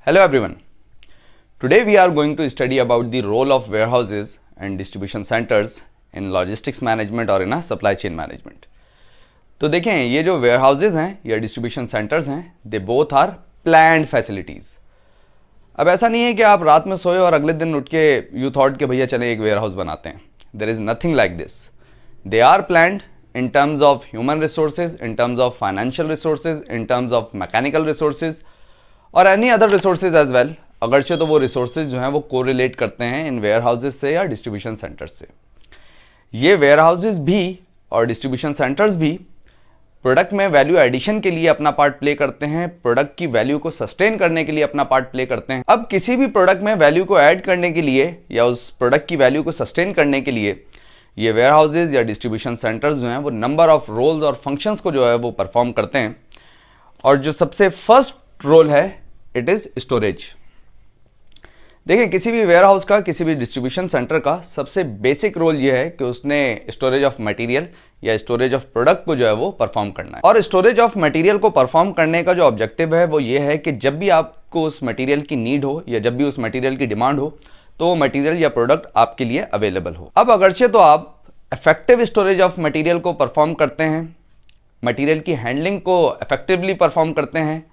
Hello everyone. Today we are going to study about the role of warehouses and distribution centers in logistics management और in a supply chain management. तो देखें ये जो warehouses हैं या distribution centers हैं they both are planned facilities. अब ऐसा नहीं है कि आप रात में सोए और अगले दिन उठ के you thought कि भैया चले एक warehouse बनाते हैं. There is nothing like this. They are planned in terms of human resources, in terms of financial resources, in terms of mechanical resources और any other resources as well, अगरचे तो वो रिसोर्सेज जो हैं वो कोरिलेट करते हैं इन वेयर हाउसेज से या डिस्ट्रीब्यूशन सेंटर्स से. ये वेयर हाउसेज भी और डिस्ट्रीब्यूशन सेंटर्स भी प्रोडक्ट में वैल्यू एडिशन के लिए अपना पार्ट प्ले करते हैं, प्रोडक्ट की वैल्यू को सस्टेन करने के लिए अपना पार्ट प्ले करते हैं. अब किसी भी प्रोडक्ट में वैल्यू को ऐड करने के लिए या उस प्रोडक्ट की वैल्यू को सस्टेन करने के लिए ये वेयर हाउसेज या डिस्ट्रीब्यूशन सेंटर्स जो हैं वो नंबर ऑफ रोल्स और फंक्शंस को जो है वो परफॉर्म करते हैं. और जो सबसे फर्स्ट रोल है इट इज स्टोरेज. देखिए किसी भी वेयर हाउस का, किसी भी डिस्ट्रीब्यूशन सेंटर का सबसे बेसिक रोल ये है कि उसने स्टोरेज ऑफ मटेरियल या स्टोरेज ऑफ प्रोडक्ट को जो है वो परफॉर्म करना है. और स्टोरेज ऑफ मटेरियल को परफॉर्म करने का जो ऑब्जेक्टिव है वो ये है कि जब भी आपको उस मटेरियल की नीड हो या जब भी उस मटेरियल की डिमांड हो तो वो मटेरियल या प्रोडक्ट आपके लिए अवेलेबल हो. अब अगरचे तो आप इफेक्टिव स्टोरेज ऑफ मटेरियल को परफॉर्म करते हैं, मटेरियल की हैंडलिंग को इफेक्टिवली परफॉर्म करते हैं,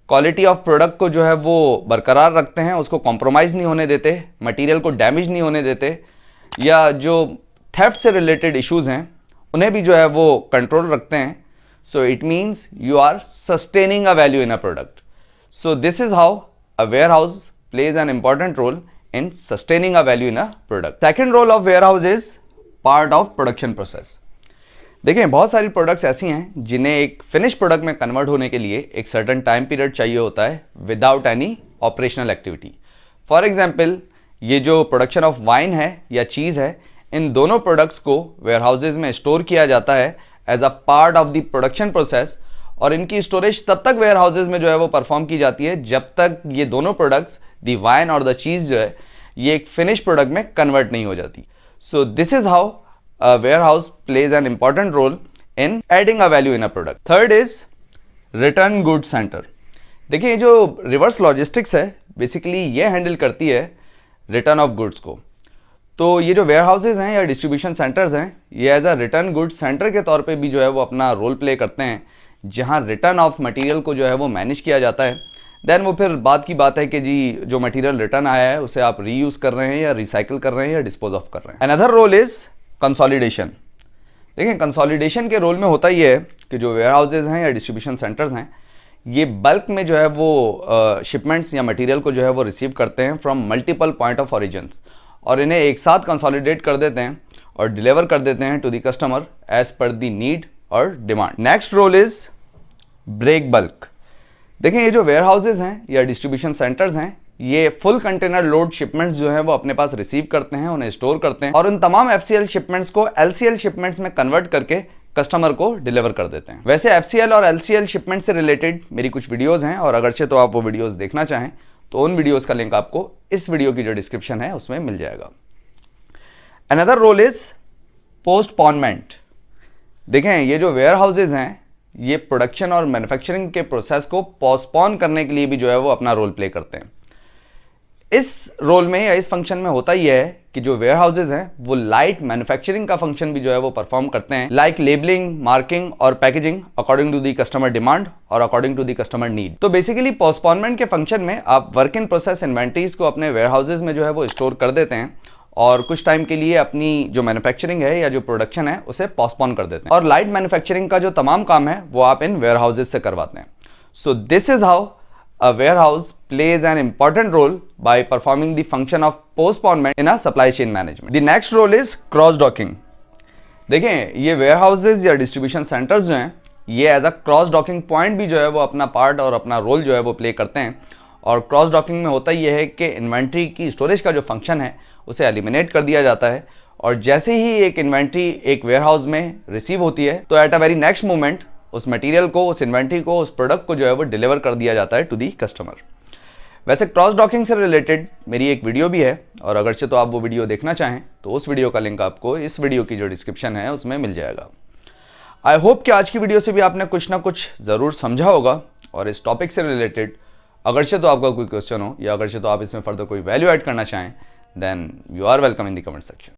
क्वालिटी ऑफ प्रोडक्ट को जो है वो बरकरार रखते हैं, उसको कॉम्प्रोमाइज़ नहीं होने देते, मटेरियल को डैमेज नहीं होने देते, या जो थेफ्ट से रिलेटेड इश्यूज़ हैं उन्हें भी जो है वो कंट्रोल रखते हैं. So it means you are sustaining a value in a product. So this is how a ware house plays an important role in sustaining a value in a product. Second role of ware house is part of production process. देखिए बहुत सारी products ऐसी हैं जिन्हें एक finish product में convert होने के लिए एक सर्टेन टाइम पीरियड चाहिए होता है without any operational activity. For example ये जो प्रोडक्शन ऑफ वाइन है या चीज़ है, इन दोनों प्रोडक्ट्स को वेयर हाउसेज में स्टोर किया जाता है as a part of the production process. और इनकी स्टोरेज तब तक वेयर हाउसेज में जो है वो परफॉर्म की जाती है जब तक ये दोनों प्रोडक्ट्स द वाइन और द चीज़ जो है ये एक फिनिश प्रोडक्ट में कन्वर्ट नहीं हो जाती. सो this is how a warehouse plays an important role in adding a value in a product. Third is return goods center. देखिए ये जो रिवर्स लॉजिस्टिक्स है बेसिकली ये हैंडल करती है रिटर्न ऑफ गुड्स को. तो ये जो वेयर हाउसेज हैं या डिस्ट्रीब्यूशन सेंटर्स हैं ये as a return goods centre के तौर पे भी जो है वो अपना रोल प्ले करते हैं, जहाँ रिटर्न ऑफ मटेरियल को जो है वो मैनेज किया जाता है. देन वो फिर बात की बात है कि जी जो मटेरियल रिटर्न आया है उसे आप रीयूज़ कर रहे हैं या रिसाइकिल कर रहे हैं या डिस्पोज ऑफ कर रहे हैं. Another role is consolidation. देखिए कंसोलिडेशन के रोल में होता ही है कि जो वेयर हाउसेज हैं या डिस्ट्रीब्यूशन सेंटर्स हैं ये बल्क में जो है वो शिपमेंट्स या मटेरियल को जो है वो रिसीव करते हैं from multiple point of origins और इन्हें एक साथ कंसोलिडेट कर देते हैं और डिलीवर कर देते हैं to the customer as per the need और demand. Next role is break bulk. देखिए ये जो वेयर हाउसेज हैं या डिस्ट्रीब्यूशन सेंटर्स हैं ये फुल कंटेनर लोड शिपमेंट्स जो है वो अपने पास रिसीव करते हैं, उन्हें स्टोर करते हैं और उन तमाम FCL शिपमेंट्स को LCL शिपमेंट्स में कन्वर्ट करके कस्टमर को डिलीवर कर देते हैं. वैसे FCL और LCL शिपमेंट से रिलेटेड मेरी कुछ वीडियोस हैं और अगरचे तो आप वो वीडियोस देखना चाहें तो उन वीडियोस का लिंक आपको इस वीडियो की जो डिस्क्रिप्शन है उसमें मिल जाएगा. Another role is postponement. देखें ये जो वेयर हाउसेज हैं ये प्रोडक्शन और मैन्युफैक्चरिंग के प्रोसेस को पोस्टपोन करने के लिए भी जो है वो अपना रोल प्ले करते हैं. इस रोल में या इस फंक्शन में होता ही है कि जो वेयर हाउसेज हैं वो लाइट मैन्युफैक्चरिंग का फंक्शन भी जो है वो परफॉर्म करते हैं, लाइक लेबलिंग, मार्किंग और packaging according to the customer demand और according to the customer need. तो बेसिकली पोस्टपोनमेंट के फंक्शन में आप वर्क इन प्रोसेस इन्वेंटरीज को अपने वेयर हाउसेज में जो है वो स्टोर कर देते हैं और कुछ टाइम के लिए अपनी जो मैन्युफैक्चरिंग है या जो प्रोडक्शन है उसे पोस्टपोन कर देते हैं और लाइट मैन्युफैक्चरिंग का जो तमाम काम है वो आप इन वेयर हाउसेज से करवाते हैं. सो this is how a warehouse plays an important role by performing the function of postponement in a supply chain management. The next role is cross docking. देखें ये warehouses या distribution centers जो हैं ये as a cross docking point भी जो है वो अपना पार्ट और अपना रोल जो है वो प्ले करते हैं. और क्रॉस डॉकिंग में होता ये है कि इन्वेंट्री की स्टोरेज का जो फंक्शन है उसे एलिमिनेट कर दिया जाता है और जैसे ही एक इन्वेंट्री एक वेयर हाउस में रिसीव होती है तो at a very next moment उस मटेरियल को, उस इन्वेंट्री को, उस प्रोडक्ट को जो है वो डिलीवर कर दिया जाता है टू दी कस्टमर. वैसे क्रॉस डॉकिंग से रिलेटेड मेरी एक वीडियो भी है और अगरचे तो आप वो वीडियो देखना चाहें तो उस वीडियो का लिंक आपको इस वीडियो की जो डिस्क्रिप्शन है उसमें मिल जाएगा. आई होप कि आज की वीडियो से भी आपने कुछ ना कुछ ज़रूर समझा होगा और इस टॉपिक से रिलेटेड अगर से तो आपका कोई क्वेश्चन हो या अगर से तो आप इसमें फर्दर कोई वैल्यू ऐड करना चाहें, then you are welcome in the comment section.